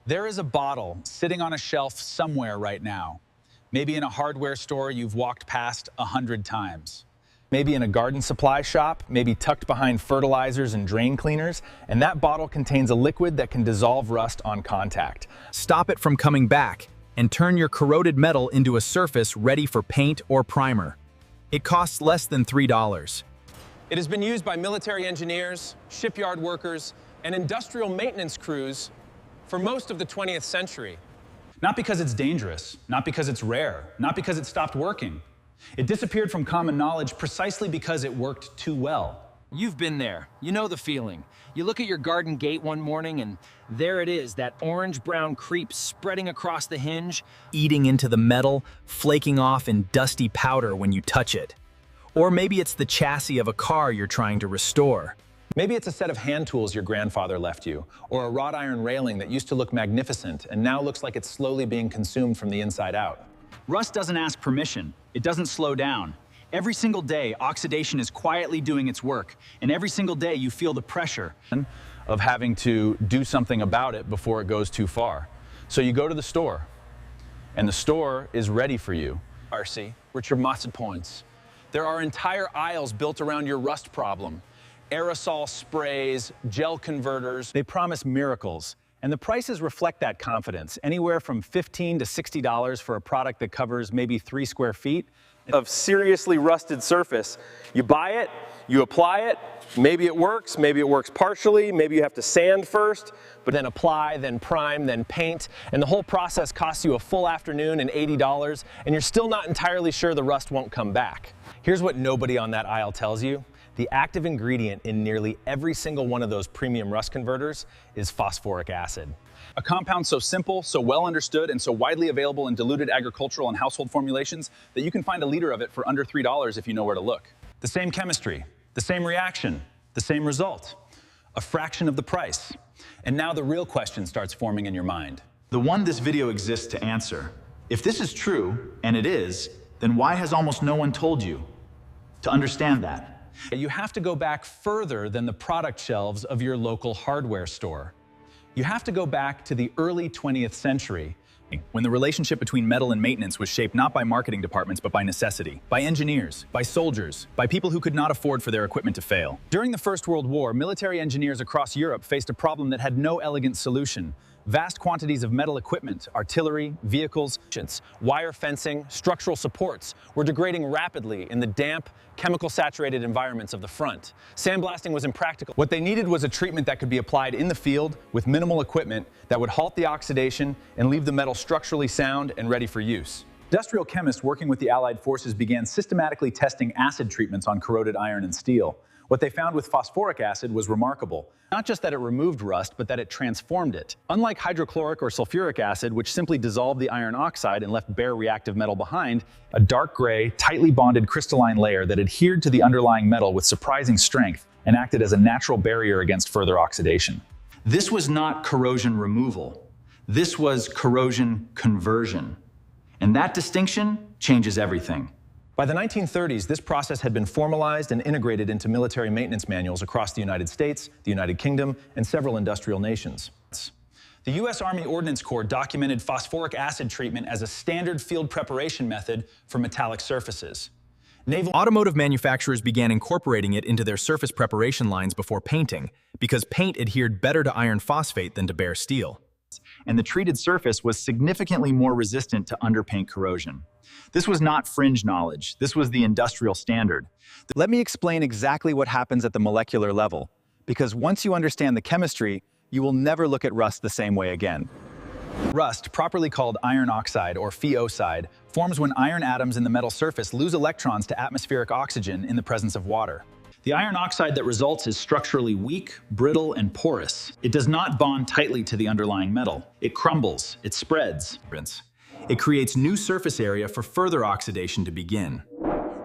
There is a bottle sitting on a shelf somewhere right now. Maybe in a hardware store you've walked past 100 times. Maybe in a garden supply shop, maybe tucked behind fertilizers and drain cleaners, and that bottle contains a liquid that can dissolve rust on contact. Stop it from coming back and turn your corroded metal into a surface ready for paint or primer. It costs less than $3. It has been used by military engineers, shipyard workers, and industrial maintenance crews for most of the 20th century. Not because it's dangerous, not because it's rare, not because it stopped working. It disappeared from common knowledge precisely because it worked too well. You've been there. You know the feeling. You look at your garden gate one morning and there it is, that orange-brown creep spreading across the hinge, Eating into the metal, flaking off in dusty powder when you touch it. Or maybe it's the chassis of a car you're trying to restore. Maybe it's a set of hand tools your grandfather left you, or a wrought iron railing that used to look magnificent and now looks like it's slowly being consumed from the inside out. Rust doesn't ask permission. It doesn't slow down. Every single day, oxidation is quietly doing its work, and every single day you feel the pressure Of having to do something about it before it goes too far. So you go to the store, and the store is ready for you. RC, Richard Mossad points. There are entire aisles built around your rust problem. Aerosol sprays, gel converters. They promise miracles, and the prices reflect that confidence, anywhere from $15 to $60 for a product that covers maybe 3 square feet Of seriously rusted surface. You buy it, you apply it, maybe it works partially, maybe you have to sand first, but then apply, then prime, then paint, and the whole process costs you a full afternoon and $80, and you're still not entirely sure the rust won't come back. Here's what nobody on that aisle tells you. The active ingredient in nearly every single one of those premium rust converters is phosphoric acid. A compound so simple, so well understood, and so widely available in diluted agricultural and household formulations that you can find a liter of it for under $3 if you know where to look. The same chemistry, the same reaction, the same result, a fraction of the price. And now the real question starts forming in your mind. the one this video exists to answer. If this is true, and it is, then why has almost no one told you? To understand that, You have to go back further than the product shelves of your local hardware store. You have to go back to the early 20th century, when the relationship between metal and maintenance was shaped not by marketing departments but by necessity, by engineers, by soldiers, by people who could not afford for their equipment to fail. During the First World War, military engineers across Europe faced a problem that had no elegant solution. Vast quantities of metal equipment, artillery, vehicles, wire fencing, structural supports were degrading rapidly in the damp, chemical-saturated environments of the front. Sandblasting was impractical. what they needed was a treatment that could be applied in the field with minimal equipment that would halt the oxidation and leave the metal structurally sound and ready for use. Industrial chemists working with the Allied forces began systematically testing acid treatments on corroded iron and steel. What they found with phosphoric acid was remarkable. Not just that it removed rust, but that it transformed it. Unlike hydrochloric or sulfuric acid, which simply dissolved the iron oxide and left bare reactive metal behind, a dark gray, tightly bonded crystalline layer that adhered to the underlying metal with surprising strength and acted as a natural barrier against further oxidation. this was not corrosion removal. This was corrosion conversion. And that distinction changes everything. By the 1930s, this process had been formalized and integrated into military maintenance manuals across the United States, the United Kingdom, and several industrial nations. The U.S. Army Ordnance Corps documented phosphoric acid treatment as a standard field preparation method for metallic surfaces. Automotive manufacturers began incorporating it into their surface preparation lines before painting, because paint adhered better to iron phosphate than to bare steel. And the treated surface was significantly more resistant to underpaint corrosion. This was not fringe knowledge. This was the industrial standard. Let me explain exactly what happens at the molecular level, because once you understand the chemistry, you will never look at rust the same way again. Rust, properly called iron oxide or pheoside, forms when iron atoms in the metal surface lose electrons to atmospheric oxygen in the presence of water. The iron oxide that results is structurally weak, brittle, and porous. It does not bond tightly to the underlying metal. It crumbles, it spreads. It creates new surface area for further oxidation to begin.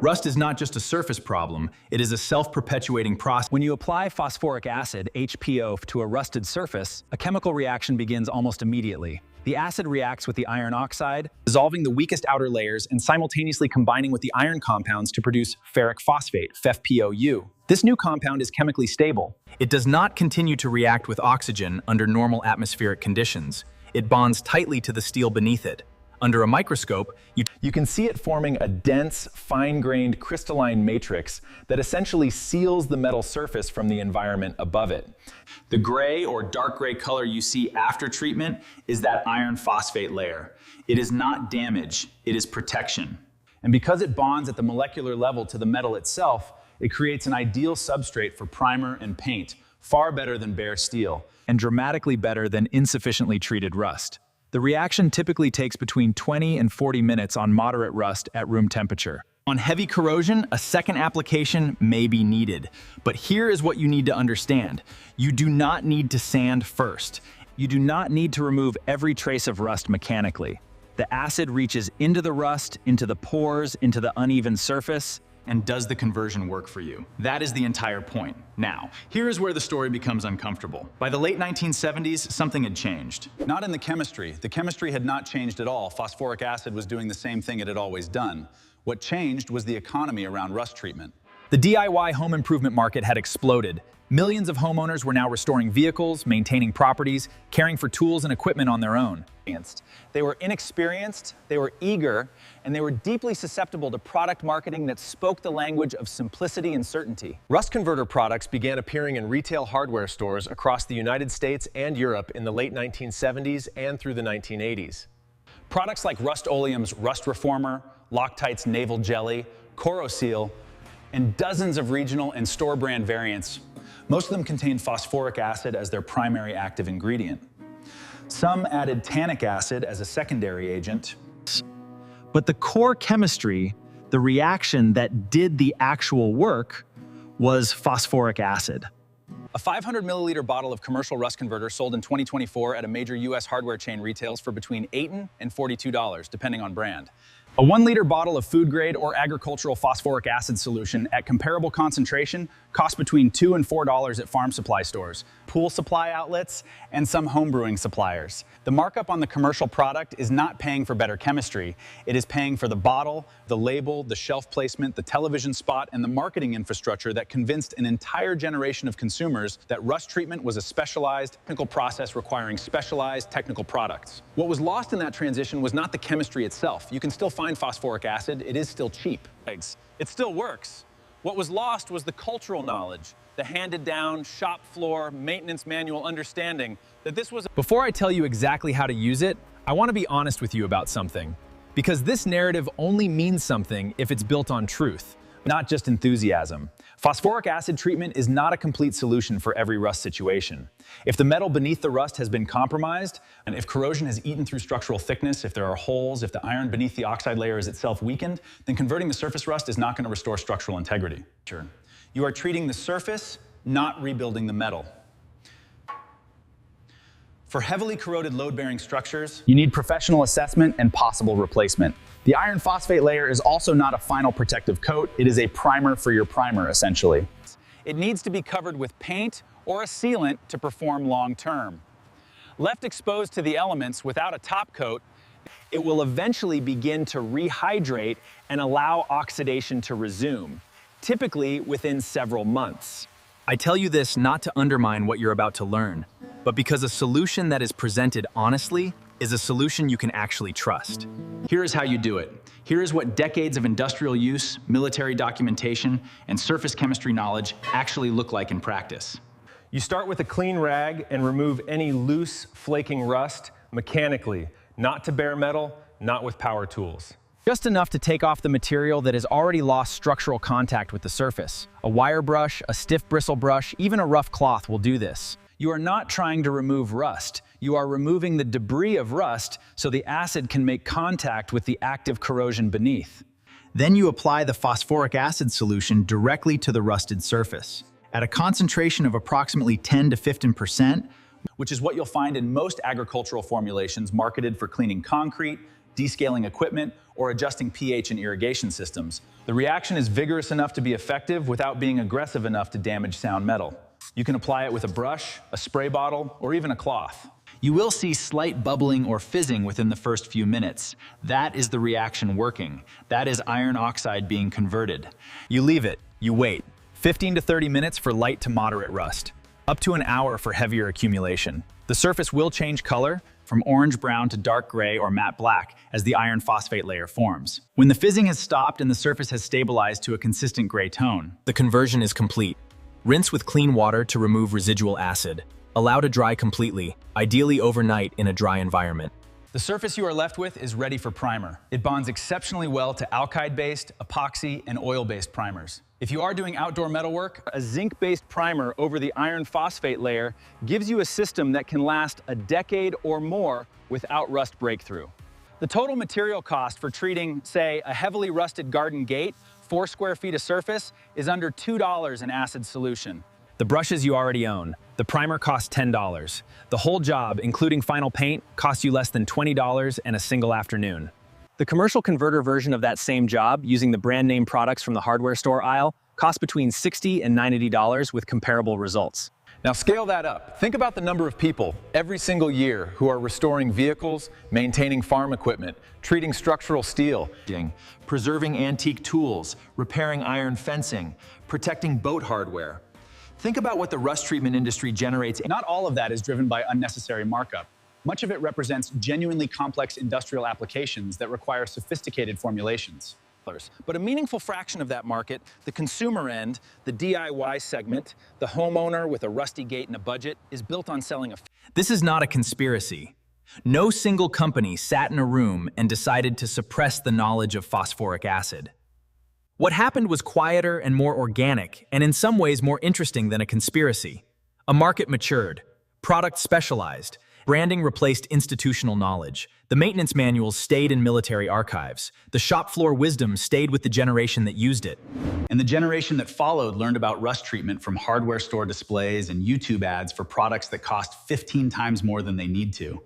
Rust is not just a surface problem, it is a self-perpetuating process. When you apply phosphoric acid, HPO, to a rusted surface, a chemical reaction begins almost immediately. The acid reacts with the iron oxide, dissolving the weakest outer layers and simultaneously combining with the iron compounds to produce ferric phosphate, FeFPOU. This new compound is chemically stable. It does not continue to react with oxygen under normal atmospheric conditions. It bonds tightly to the steel beneath it. Under a microscope, You can see it forming a dense, fine-grained crystalline matrix that essentially seals the metal surface from the environment above it. The gray or dark gray color you see after treatment is that iron phosphate layer. It is not damage, it is protection. And because it bonds at the molecular level to the metal itself, it creates an ideal substrate for primer and paint, far better than bare steel. and dramatically better than insufficiently treated rust. The reaction typically takes between 20 and 40 minutes on moderate rust at room temperature. On heavy corrosion, a second application may be needed. But here is what you need to understand. You do not need to sand first. You do not need to remove every trace of rust mechanically. The acid reaches into the rust, into the pores, into the uneven surface, and does the conversion work for you? That is the entire point. Now, here is where the story becomes uncomfortable. By the late 1970s, something had changed. Not in the chemistry. The chemistry had not changed at all. Phosphoric acid was doing the same thing it had always done. What changed was the economy around rust treatment. The DIY home improvement market had exploded. Millions of homeowners were now restoring vehicles, maintaining properties, caring for tools and equipment on their own. They were inexperienced, they were eager, and they were deeply susceptible to product marketing that spoke the language of simplicity and certainty. Rust converter products began appearing in retail hardware stores across the United States and Europe in the late 1970s and through the 1980s. Products like Rust-Oleum's Rust Reformer, Loctite's Naval Jelly, Corroseal, and dozens of regional and store brand variants. Most of them contained phosphoric acid as their primary active ingredient. Some added tannic acid as a secondary agent. But the core chemistry, the reaction that did the actual work, was phosphoric acid. A 500 milliliter bottle of commercial rust converter sold in 2024 at a major US hardware chain retails for between $8 and $42, depending on brand. A 1 liter bottle of food grade or agricultural phosphoric acid solution at comparable concentration costs between $2 and $4 at farm supply stores, pool supply outlets, and some home brewing suppliers. The markup on the commercial product is not paying for better chemistry. It is paying for the bottle, the label, the shelf placement, the television spot, and the marketing infrastructure that convinced an entire generation of consumers that rust treatment was a specialized technical process requiring specialized technical products. What was lost in that transition was not the chemistry itself. You can still find phosphoric acid. It is still cheap. It still works. What was lost was the cultural knowledge, the handed down, shop floor, maintenance manual understanding that this was. Before I tell you exactly how to use it, I want to be honest with you about something. Because this narrative only means something if it's built on truth, not just enthusiasm. Phosphoric acid treatment is not a complete solution for every rust situation. If the metal beneath the rust has been compromised, and if corrosion has eaten through structural thickness, if there are holes, if the iron beneath the oxide layer is itself weakened, then converting the surface rust is not going to restore structural integrity. You are treating the surface, not rebuilding the metal. For heavily corroded load-bearing structures, you need professional assessment and possible replacement. The iron phosphate layer is also not a final protective coat. It is a primer for your primer, essentially. It needs to be covered with paint or a sealant to perform long-term. Left exposed to the elements without a top coat, it will eventually begin to rehydrate and allow oxidation to resume, typically within several months. I tell you this not to undermine what you're about to learn, but because a solution that is presented honestly is a solution you can actually trust. Here is how you do it. Here is what decades of industrial use, military documentation, and surface chemistry knowledge actually look like in practice. You start with a clean rag and remove any loose, flaking rust mechanically, not to bare metal, not with power tools. Just enough to take off the material that has already lost structural contact with the surface. A wire brush, a stiff bristle brush, even a rough cloth will do this. You are not trying to remove rust. You are removing the debris of rust so the acid can make contact with the active corrosion beneath. Then you apply the phosphoric acid solution directly to the rusted surface. At a concentration of approximately 10 to 15%, which is what you'll find in most agricultural formulations marketed for cleaning concrete, descaling equipment, or adjusting pH in irrigation systems. The reaction is vigorous enough to be effective without being aggressive enough to damage sound metal. You can apply it with a brush, a spray bottle, or even a cloth. You will see slight bubbling or fizzing within the first few minutes. That is the reaction working. That is iron oxide being converted. You leave it, you wait. 15 to 30 minutes for light to moderate rust. Up to an hour for heavier accumulation. The surface will change color, from orange brown to dark gray or matte black as the iron phosphate layer forms. When the fizzing has stopped and the surface has stabilized to a consistent gray tone, The conversion is complete. Rinse with clean water to remove residual acid. Allow to dry completely, ideally overnight in a dry environment. The surface you are left with is ready for primer. It bonds exceptionally well to alkyd-based, epoxy, and oil-based primers. If you are doing outdoor metalwork, A zinc-based primer over the iron phosphate layer gives you a system that can last a decade or more without rust breakthrough. The total material cost for treating, say, a heavily rusted garden gate, 4 square feet of surface, is under $2 in acid solution. The brushes you already own. The primer costs $10. The whole job, including final paint, costs you less than $20 and a single afternoon. The commercial converter version of that same job, using the brand name products from the hardware store aisle, costs between $60 and $90 with comparable results. Now scale that up. Think about the number of people every single year who are restoring vehicles, maintaining farm equipment, treating structural steel, Preserving antique tools, repairing iron fencing, protecting boat hardware. Think about what the rust treatment industry generates. not all of that is driven by unnecessary markup. Much of it represents genuinely complex industrial applications that require sophisticated formulations. But a meaningful fraction of that market, the consumer end, the DIY segment, the homeowner with a rusty gate and a budget, is built on selling a this is not a conspiracy. No single company sat in a room and decided to suppress the knowledge of phosphoric acid. What happened was quieter and more organic, and in some ways more interesting than a conspiracy. A market matured, product specialized, branding replaced institutional knowledge. The maintenance manuals stayed in military archives. The shop floor wisdom stayed with the generation that used it. And the generation that followed learned about rust treatment from hardware store displays and YouTube ads for products that cost 15 times more than they need to.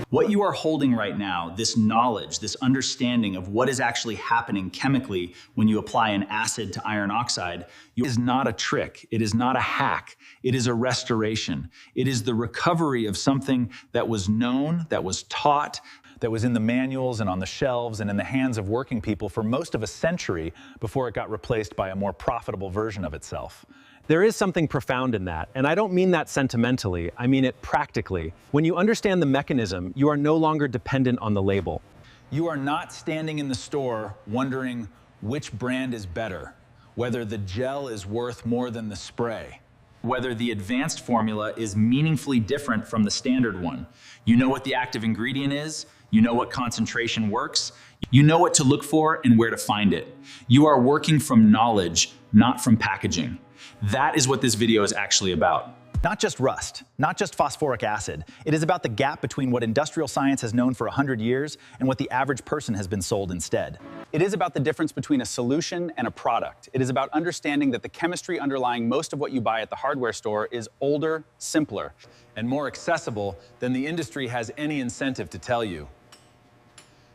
What you are holding right now, this knowledge, this understanding of what is actually happening chemically when you apply an acid to iron oxide, is not a trick. It is not a hack. It is a restoration. It is the recovery of something that was known, that was taught, that was in the manuals and on the shelves and in the hands of working people for most of a century before it got replaced by a more profitable version of itself. There is something profound in that, and I don't mean that sentimentally, I mean it practically. When you understand the mechanism, you are no longer dependent on the label. You are not standing in the store wondering which brand is better, whether the gel is worth more than the spray, whether the advanced formula is meaningfully different from the standard one. You know what the active ingredient is, you know what concentration works, you know what to look for and where to find it. You are working from knowledge, not from packaging. That is what this video is actually about. Not just rust, not just phosphoric acid. It is about the gap between what industrial science has known for 100 years and what the average person has been sold instead. It is about the difference between a solution and a product. It is about understanding that the chemistry underlying most of what you buy at the hardware store is older, simpler, and more accessible than the industry has any incentive to tell you.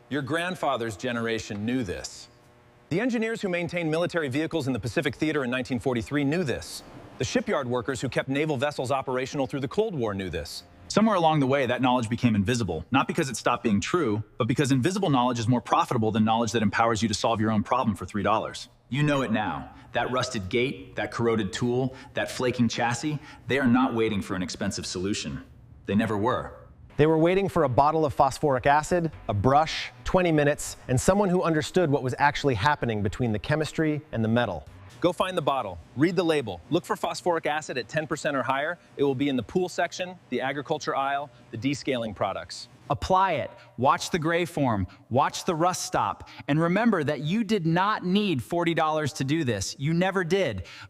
Your grandfather's generation knew this. The engineers who maintained military vehicles in the Pacific Theater in 1943 knew this. The shipyard workers who kept naval vessels operational through the Cold War knew this. Somewhere along the way, that knowledge became invisible, not because it stopped being true, but because invisible knowledge is more profitable than knowledge that empowers you to solve your own problem for $3. You know it now. That rusted gate, that corroded tool, that flaking chassis, they are not waiting for an expensive solution. They never were. They were waiting for a bottle of phosphoric acid, a brush, 20 minutes, and someone who understood what was actually happening between the chemistry and the metal. Go find the bottle, read the label, look for phosphoric acid at 10% or higher. It will be in the pool section, the agriculture aisle, the descaling products. Apply it, watch the gray form, watch the rust stop, and remember that you did not need $40 to do this. You never did.